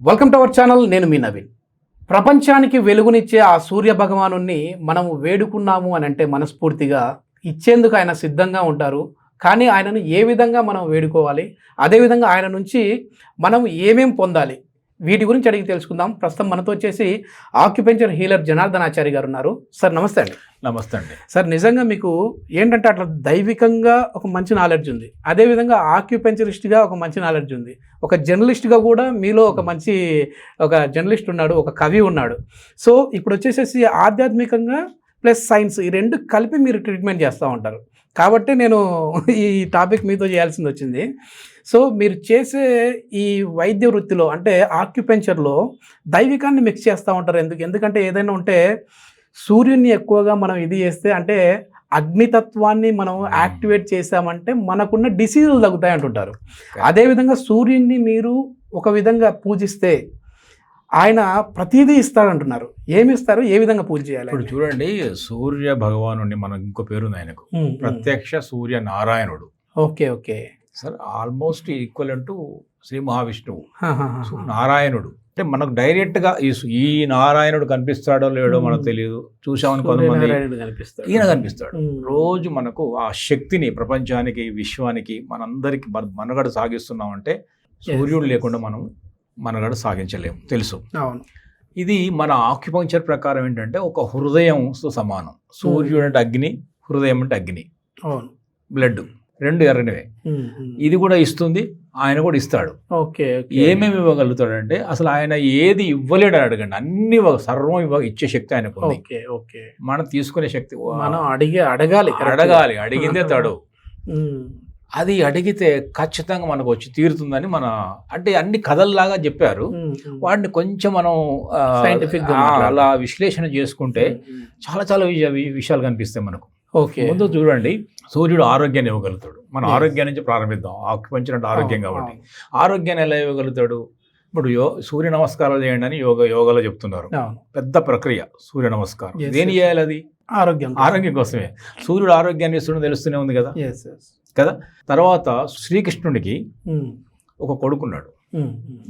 Welcome to our channel. నేను మీ నవీన్. ప్రపంచానికి వెలుగునిచ్చే ఆ సూర్య భగవానుణ్ణి మనము వేడుకున్నాము అని అంటే మనస్ఫూర్తిగా ఇచ్చేందుకు ఆయన సిద్ధంగా ఉంటారు. కానీ ఆయనను ఏ విధంగా మనం వేడుకోవాలి, అదేవిధంగా ఆయన నుంచి మనం ఏమేం పొందాలి, వీటి గురించి అడిగి తెలుసుకుందాం. ప్రస్తుతం మనతో వచ్చేసి ఆక్యుపెంచర్ హీలర్ జనార్దనాచారి గారు ఉన్నారు. సార్ నమస్తే అండి. నమస్తే అండి. సార్ నిజంగా మీకు ఏంటంటే అట్లా దైవికంగా ఒక మంచి నాలెడ్జ్ ఉంది, అదేవిధంగా ఆక్యుపెంచరిస్ట్గా ఒక మంచి నాలెడ్జ్ ఉంది, ఒక జర్నలిస్ట్గా కూడా మీలో ఒక జర్నలిస్ట్ ఉన్నాడు, ఒక కవి ఉన్నాడు. సో ఇప్పుడు వచ్చేసేసి ఆధ్యాత్మికంగా ప్లస్ సైన్స్ ఈ రెండు కలిపి మీరు ట్రీట్మెంట్ చేస్తూ ఉంటారు. కాబట్టి నేను ఈ టాపిక్ మీతో చేయాల్సింది వచ్చింది. సో మీరు చేసే ఈ వైద్య వృత్తిలో అంటే ఆక్యుపెంచర్లో దైవికాన్ని మిక్స్ చేస్తూ ఉంటారు. ఎందుకంటే ఏదైనా ఉంటే సూర్యుని ఎక్కువగా మనం ఇది చేస్తే అంటే అగ్నితత్వాన్ని మనం యాక్టివేట్ చేసామంటే మనకున్న డిసీజులు తగ్గుతాయి అంటుంటారు. అదేవిధంగా సూర్యుడిని మీరు ఒక విధంగా పూజిస్తే ఆయన ప్రతిదీ ఇస్తాడంటున్నారు. ఏమి ఇస్తారు, ఏ విధంగా పూజ చేయాలి? ఇప్పుడు చూడండి, సూర్య భగవాను మనకు ఇంకో పేరుంది ఆయనకు, ప్రత్యక్ష సూర్య నారాయణుడు. Okay okay sir, almost equal to Shri మహావిష్ణువు. నారాయణుడు అంటే మనకు డైరెక్ట్ గా ఈ నారాయణుడు కనిపిస్తాడో లేడో మనకు తెలియదు. చూసామని కొంతమంది ఈయన కనిపిస్తాడు. రోజు మనకు ఆ శక్తిని ప్రపంచానికి, విశ్వానికి, మనందరికి మనుగడ సాగిస్తున్నామంటే సూర్యుడు లేకుండా మనం మనుగడ సాగించలేము, తెలుసు. ఇది మన ఆక్యుపంక్చర్ ప్రకారం ఏంటంటే ఒక హృదయంతో సమానం. సూర్యుడు అంటే అగ్ని, హృదయం అంటే అగ్ని, బ్లడ్ రెండు ఎర్రనివే. ఇది కూడా ఇస్తుంది, ఆయన కూడా ఇస్తాడు. ఏమేమి ఇవ్వగలుగుతాడంటే అసలు ఆయన ఏది ఇవ్వలేడు అని అడగండి, అన్ని సర్వం ఇచ్చే శక్తి ఆయనకు ఉంది. మనం తీసుకునే శక్తి మనం అడగాలి, అడిగిందే తడు. అది అడిగితే ఖచ్చితంగా మనకు వచ్చి తీరుతుందని అంటే అన్ని కథల్లాగా చెప్పారు. వాటిని కొంచెం మనం అలా విశ్లేషణ చేసుకుంటే చాలా చాలా విషయాలు కనిపిస్తాయి మనకు. ముందు చూడండి, సూర్యుడు ఆరోగ్యాన్ని ఇవ్వగలుగుతాడు. మన ఆరోగ్యం నుంచి ప్రారంభిద్దాం. ఆక్యుపెంచర్ అంటే ఆరోగ్యం కాబట్టి ఆరోగ్యాన్ని ఎలా ఇవ్వగలుగుతాడు? ఇప్పుడు సూర్య నమస్కారాలు చేయండి అని యోగాలో చెప్తున్నారు. పెద్ద ప్రక్రియ సూర్య నమస్కారం. దేని చేయాలి? అది ఆరోగ్యం కోసమే. సూర్యుడు ఆరోగ్యాన్ని ఇస్తుండో తెలుస్తూనే ఉంది కదా. తర్వాత శ్రీకృష్ణుడికి ఒక కొడుకున్నాడు,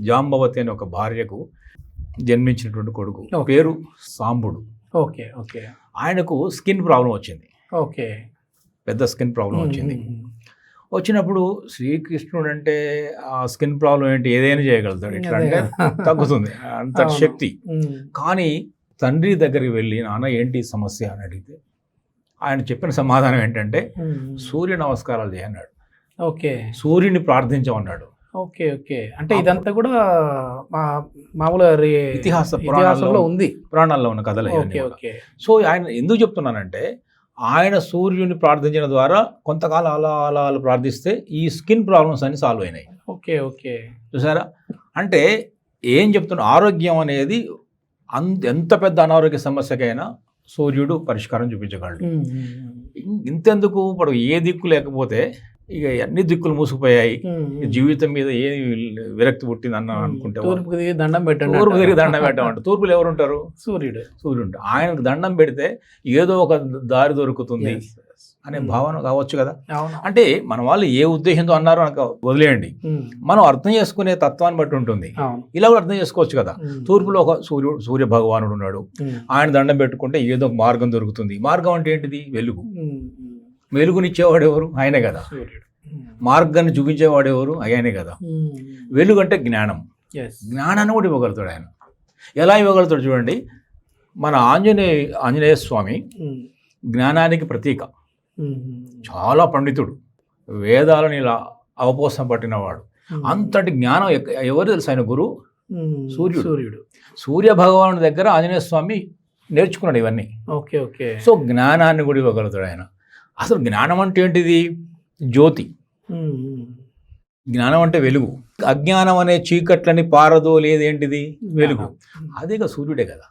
జాంబవతి అనే ఒక భార్యకు జన్మించినటువంటి కొడుకు, పేరు సాంబుడు. ఆయనకు స్కిన్ ప్రాబ్లం వచ్చింది, పెద్ద స్కిన్ ప్రాబ్లం వచ్చింది. వచ్చినప్పుడు శ్రీకృష్ణుడు అంటే ఆ స్కిన్ ప్రాబ్లం ఏంటి, ఏదైనా చేయగలుగుతాడు, ఎట్లా అంటే తగ్గుతుంది అంత శక్తి. కానీ తండ్రి దగ్గరికి వెళ్ళి నాన్న ఏంటి సమస్య అని అడిగితే ఆయన చెప్పిన సమాధానం ఏంటంటే సూర్య నమస్కారాలు చేయన్నాడు, సూర్యుని ప్రార్థించమన్నాడు. అంటే ఇదంతా కూడా మామూలుగా ఇతిహాసంలో ఉంది, పురాణాల్లో ఉన్న కథలు. సో ఆయన ఎందుకు చెప్తున్నానంటే ఆయన సూర్యుని ప్రార్థించడం ద్వారా కొంతకాలం అలా ప్రార్థిస్తే ఈ స్కిన్ ప్రాబ్లమ్స్ అన్ని సాల్వ్ అయినాయి. చూసారా? అంటే ఏం చెప్తున్నా, ఆరోగ్యం అనేది ఎంత పెద్ద అనారోగ్య సమస్యకైనా సూర్యుడు పరిష్కారం చూపించగలడు. ఇంతెందుకు, ఇప్పుడు ఏ దిక్కు లేకపోతే ఇక అన్ని దిక్కులు మూసుకుపోయాయి, జీవితం మీద ఏ విరక్తి పుట్టింది అనుకుంటే తూర్పు తిరిగి దండం పెట్టమంటే తూర్పులు ఎవరు ఉంటారు? సూర్యుడు. ఆయనకు దండం పెడితే ఏదో ఒక దారి దొరుకుతుంది అనే భావన కావచ్చు కదా. అంటే మన వాళ్ళు ఏ ఉద్దేశంతో అన్నారో అనక వదిలేయండి, మనం అర్థం చేసుకునే తత్వాన్ని బట్టి ఉంటుంది. ఇలా కూడా అర్థం చేసుకోవచ్చు కదా. తూర్పులో ఒక సూర్య భగవానుడు ఉన్నాడు, ఆయన దండం పెట్టుకుంటే ఏదో ఒక మార్గం దొరుకుతుంది. మార్గం అంటే ఏంటిది? వెలుగు. వెలుగునిచ్చేవాడు ఎవరు? ఆయనే కదా. మార్గాన్ని చూపించేవాడు ఎవరు? ఆయనే కదా. వెలుగు అంటే జ్ఞానం. జ్ఞానాన్ని కూడా ఇవ్వగలుగుతాడు ఆయన. ఎలా ఇవ్వగలుగుతాడు చూడండి, మన ఆంజనేయ స్వామి జ్ఞానానికి ప్రతీక. చాలా పండితుడు, వేదాలను ఇలా అవపోసం పట్టినవాడు. అంతటి జ్ఞానం ఎవరు తెలుసు? ఆయన గురువు సూర్యుడు. సూర్య భగవాను దగ్గర ఆంజనేయ స్వామి నేర్చుకున్నాడు ఇవన్నీ. సో జ్ఞానాన్ని కూడా ఇవ్వగలుగుతాడు ఆయన. అసలు జ్ఞానం అంటే ఏంటిది? జ్యోతి. జ్ఞానం అంటే వెలుగు. అజ్ఞానం అనే చీకట్లని పారదోలేదేంటిది? వెలుగు. అదేగా సూర్యుడే కదా.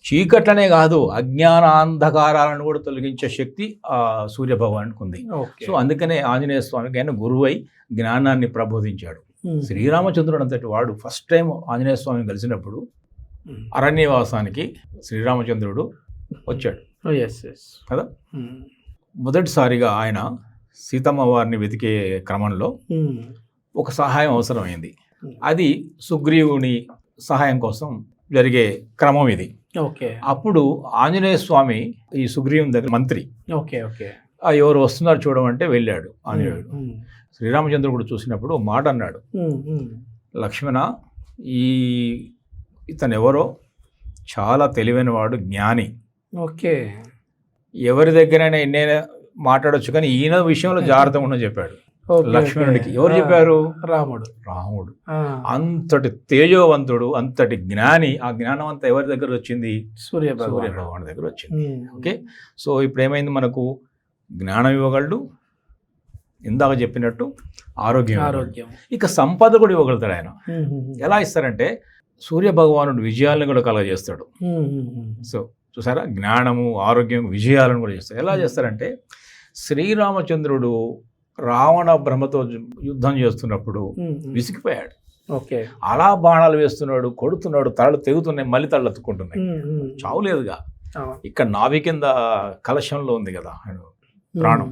చీకట్లనే కాదు, అజ్ఞానాంధకారాలను కూడా తొలగించే శక్తి ఆ సూర్య భగవానుడికి ఉంది. సో అందుకనే ఆంజనేయ స్వామికి ఆయన గురువై జ్ఞానాన్ని ప్రబోధించాడు. శ్రీరామచంద్రుడు అంతటి వాడు ఫస్ట్ టైం ఆంజనేయ స్వామిని కలిసినప్పుడు అరణ్యవాసానికి శ్రీరామచంద్రుడు వచ్చాడు కదా. మొదటిసారిగా ఆయన సీతమ్మ వారిని వెతికే క్రమంలో ఒక సహాయం అవసరమైంది. అది సుగ్రీవుని సహాయం కోసం జరిగే క్రమం ఇది. ఓకే. అప్పుడు ఆంజనేయ స్వామి ఈ సుగ్రీవుని దగ్గర మంత్రి, ఓకే ఓకే, ఎవరు వస్తున్నారు చూడమంటే వెళ్ళాడు ఆంజనేయుడు. శ్రీరామచంద్రుడు కూడా చూసినప్పుడు ఓ మాట అన్నాడు, లక్ష్మణ, ఇతను ఎవరో చాలా తెలివైన వాడు, జ్ఞాని. ఓకే. ఎవరి దగ్గరైనా ఎన్నైనా మాట్లాడొచ్చు కానీ ఈయన విషయంలో జాగ్రత్తగా ఉండని చెప్పాడు లక్ష్మణుడికి. ఎవరు చెప్పారు? రాముడు. రాముడు అంతటి తేజోవంతుడు, అంతటి జ్ఞాని. ఆ జ్ఞానం అంతా ఎవరి దగ్గర వచ్చింది? సూర్య భగవాన్ దగ్గర వచ్చింది. ఓకే. సో ఇప్పుడు ఏమైంది? మనకు జ్ఞానం ఇవ్వగలడు, ఇందాక చెప్పినట్టు ఆరోగ్యం, ఇక సంపద కూడా ఇవ్వగలుగుతాడు ఆయన. ఎలా ఇస్తారంటే సూర్య భగవానుడు విజయాలను కూడా కలగజేస్తాడు. సో చూసారా, జ్ఞానము, ఆరోగ్యం, విజయాలను కూడా చేస్తాడు. ఎలా చేస్తారంటే శ్రీరామచంద్రుడు రావణ బ్రహ్మతో యుద్ధం చేస్తున్నప్పుడు విసిగిపోయాడు. ఓకే. అలా బాణాలు వేస్తున్నాడు, కొడుతున్నాడు, తలలు తెగుతున్నాయి, మళ్ళీ తలలు ఎత్తుకుంటున్నాయి, చావులేదుగా. ఇక్కడ నాభి కింద కలశంలో ఉంది కదా ప్రాణం.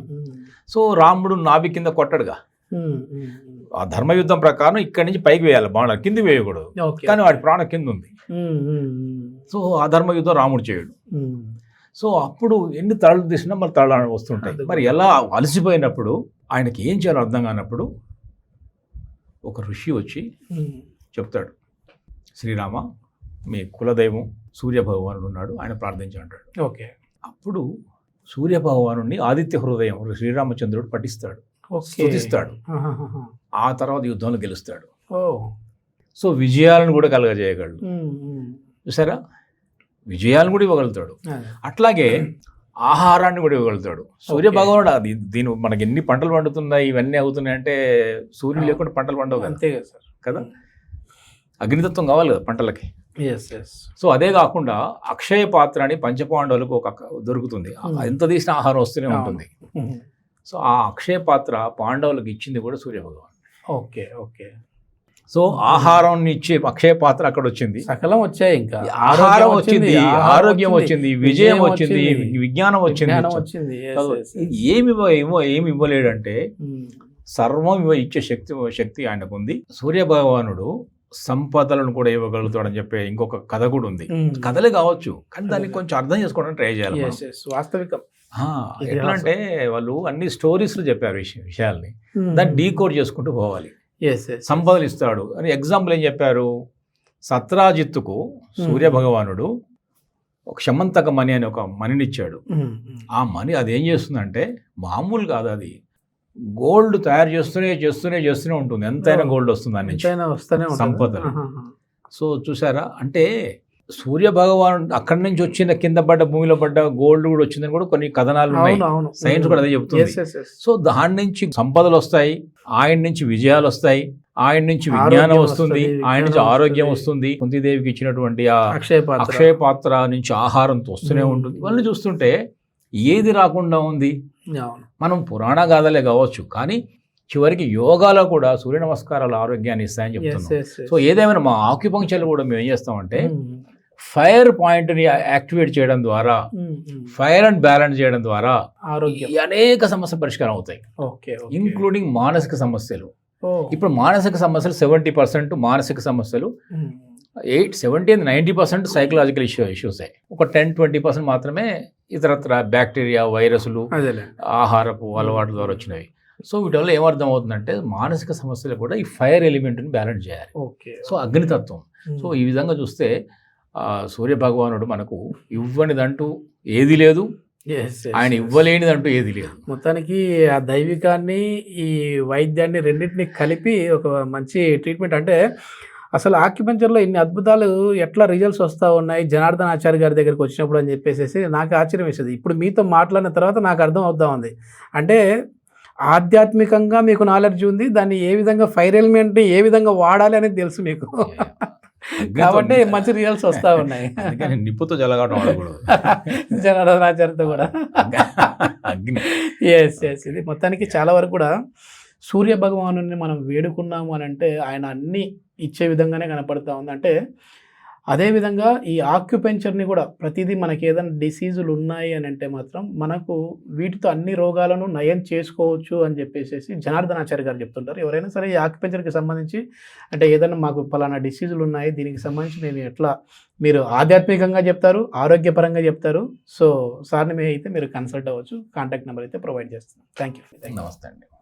సో రాముడు నాభి కింద కొట్టాడుగా. ఆ ధర్మయుద్ధం ప్రకారం ఇక్కడి నుంచి పైకి వేయాలి బాణాలు, కింది వేయకూడదు. కానీ వాడి ప్రాణం కింద ఉంది. సో ఆ ధర్మయుద్ధం రాముడు చేయడు. సో అప్పుడు ఎన్ని తలలు తీసినా మరి తలలు వస్తుంటాయి. మరి ఎలా అలసిపోయినప్పుడు ఆయనకి ఏం చేయాలో అర్థం కానప్పుడు ఒక ఋషి వచ్చి చెప్తాడు, శ్రీరామ, మీ కులదైవం సూర్య భగవానుడు ఉన్నాడు, ఆయన ప్రార్థించంటాడు. ఓకే. అప్పుడు సూర్య భగవానుడిని ఆదిత్య హృదయం శ్రీరామచంద్రుడు పఠిస్తాడు, స్తుతిస్తాడు. ఆ తర్వాత యుద్ధంలో గెలుస్తాడు. సో విజయాలను కూడా కలగజేయగలడు. చూసారా, విజయాలను కూడా ఇవ్వగలుగుతాడు. అట్లాగే ఆహారాన్ని కూడా ఇవ్వగలుగుతాడు సూర్య భగవానుడు. అది దీని మనకి ఎన్ని పంటలు పండుతున్నాయి, ఇవన్నీ అవుతున్నాయి అంటే సూర్యుడు లేకుండా పంటలు పండవు కదా. అగ్నితత్వం కావాలి కదా పంటలకి. సో అదే కాకుండా అక్షయ పాత్ర అని పంచపాండవులకు ఒక దొరుకుతుంది. ఎంత తీసిన ఆహారం వస్తూనే ఉంటుంది. సో ఆ అక్షయ పాత్ర పాండవులకు ఇచ్చింది కూడా సూర్య భగవాన్. Okay okay. సో ఆహారం ఇచ్చే అక్షయ పాత్ర అక్కడ వచ్చింది, సకలం వచ్చాయి. ఇంకా ఆహారం వచ్చింది, ఆరోగ్యం వచ్చింది, విజయం వచ్చింది, విజ్ఞానం వచ్చింది. ఏమి ఇవ్వలేడంటే సర్వం ఇచ్చే శక్తి ఆయనకు ఉంది. సూర్య భగవానుడు సంపదలను కూడా ఇవ్వగలుగుతాడని చెప్పే ఇంకొక కథ కూడా ఉంది. కథలే కావచ్చు కానీ దాన్ని కొంచెం అర్థం చేసుకోవడానికి ట్రై చేయాలి. వాస్తవికం. ఎట్లా అంటే వాళ్ళు అన్ని స్టోరీస్లు చెప్పారు విషయాల్ని, దాన్ని డీకోడ్ చేసుకుంటూ పోవాలి. సంపదలు ఇస్తాడు అని ఎగ్జాంపుల్ ఏం చెప్పారు? సత్రాజిత్తుకు సూర్య భగవానుడు ఒక శమంతక మణి అని ఒక మణినిచ్చాడు. ఆ మణి అదేం చేస్తుందంటే మామూలు కాదు, అది గోల్డ్ తయారు చేస్తూనే ఉంటుంది. ఎంతైనా గోల్డ్ వస్తుంది దాని నుంచి సంపదలు. సో చూసారా, అంటే సూర్య భగవాను అక్కడి నుంచి వచ్చిన కింద పడ్డ భూమిలో పడ్డ గోల్డ్ కూడా వచ్చిందని కూడా కొన్ని కథనాలు ఉన్నాయి. సైన్స్ కూడా అదే చెప్తుంది. సో దాని నుంచి సంపదలు వస్తాయి, ఆయన నుంచి విజయాలు వస్తాయి, ఆయన నుంచి విజ్ఞానం వస్తుంది, ఆయన నుంచి ఆరోగ్యం వస్తుంది. కుంతీదేవికి ఇచ్చినటువంటి ఆ అక్షయ పాత్ర నుంచి ఆహారంతో వస్తూనే ఉంటుంది. ఇవన్నీ చూస్తుంటే ఏది రాకుండా ఉంది? మనం పురాణ గాథలే కావచ్చు కానీ చివరికి యోగాలో కూడా సూర్య నమస్కారాలు ఆరోగ్యాన్ని ఇస్తాయని చెప్తున్నాం. సో ఏదేమైనా మా ఆక్యుపంక్చర్లు కూడా మేము ఏం చేస్తామంటే ఫైర్ పాయింట్ని యాక్టివేట్ చేయడం ద్వారా, ఫైర్ అండ్ బ్యాలెన్స్ చేయడం ద్వారా అనేక సమస్యలు పరిష్కారం అవుతాయి, ఇంక్లూడింగ్ మానసిక సమస్యలు. ఇప్పుడు మానసిక సమస్యలు 70% మానసిక సమస్యలు, 70-90% సైకలాజికల్ ఇష్యూస్. ఒక 10-20% మాత్రమే ఇతరత్ర బ్యాక్టీరియా, వైరస్లు, ఆహారపు అలవాట్ల ద్వారా వచ్చినవి. సో వీటి వల్ల ఏమర్థం అవుతుందంటే మానసిక సమస్యలు కూడా ఈ ఫైర్ ఎలిమెంట్ని బ్యాలెన్స్ చేయాలి. సో అగ్నితత్వం. సో ఈ విధంగా చూస్తే సూర్య భగవానుడు మనకు ఇవ్వనిదంటూ ఏది లేదు, ఆయన ఇవ్వలేనిదంటూ ఏది లేదు. మొత్తానికి ఆ దైవికాన్ని ఈ వైద్యాన్ని రెండింటిని కలిపి ఒక మంచి ట్రీట్మెంట్. అంటే అసలు ఆక్యుపంచర్లో ఇన్ని అద్భుతాలు ఎట్లా రిజల్ట్స్ వస్తూ ఉన్నాయి జనార్దన్ ఆచార్య గారి దగ్గరికి వచ్చినప్పుడు అని చెప్పేసి నాకు ఆశ్చర్యం వేసేది. ఇప్పుడు మీతో మాట్లాడిన తర్వాత నాకు అర్థం అవుతా ఉంది. అంటే ఆధ్యాత్మికంగా మీకు నాలెడ్జ్ ఉంది, దాన్ని ఏ విధంగా ఫైర్ ఎలిమెంట్ని ఏ విధంగా వాడాలి అనేది తెలుసు మీకు. కాబట్టి మంచి రిజల్ట్స్ వస్తూ ఉన్నాయి. నిప్పుతో జలగాటం జనార్దన్ ఆచార్యతో కూడా. ఇది మొత్తానికి చాలా వరకు కూడా సూర్య భగవాను మనం వేడుకున్నాము అని అంటే ఆయన అన్ని ఇచ్చే విధంగానే కనపడతా ఉంది. అంటే అదేవిధంగా ఈ ఆక్యుపెంచర్ని కూడా ప్రతిదీ మనకి ఏదైనా డిసీజులు ఉన్నాయి అని అంటే మాత్రం మనకు వీటితో అన్ని రోగాలను నయం చేసుకోవచ్చు అని చెప్పేసి జనార్దనాచార్య గారు చెప్తుంటారు. ఎవరైనా సరే ఈ ఆక్యుపెంచర్కి సంబంధించి అంటే ఏదైనా మాకు పలానా డిసీజులు ఉన్నాయి, దీనికి సంబంధించి నేను ఎట్లా, మీరు ఆధ్యాత్మికంగా చెప్తారు, ఆరోగ్యపరంగా చెప్తారు. సో సార్ని అయితే మీరు కన్సల్ట్ అవ్వచ్చు. కాంటాక్ట్ నెంబర్ అయితే ప్రొవైడ్ చేస్తున్నాం. Thank you. నమస్తే అండి.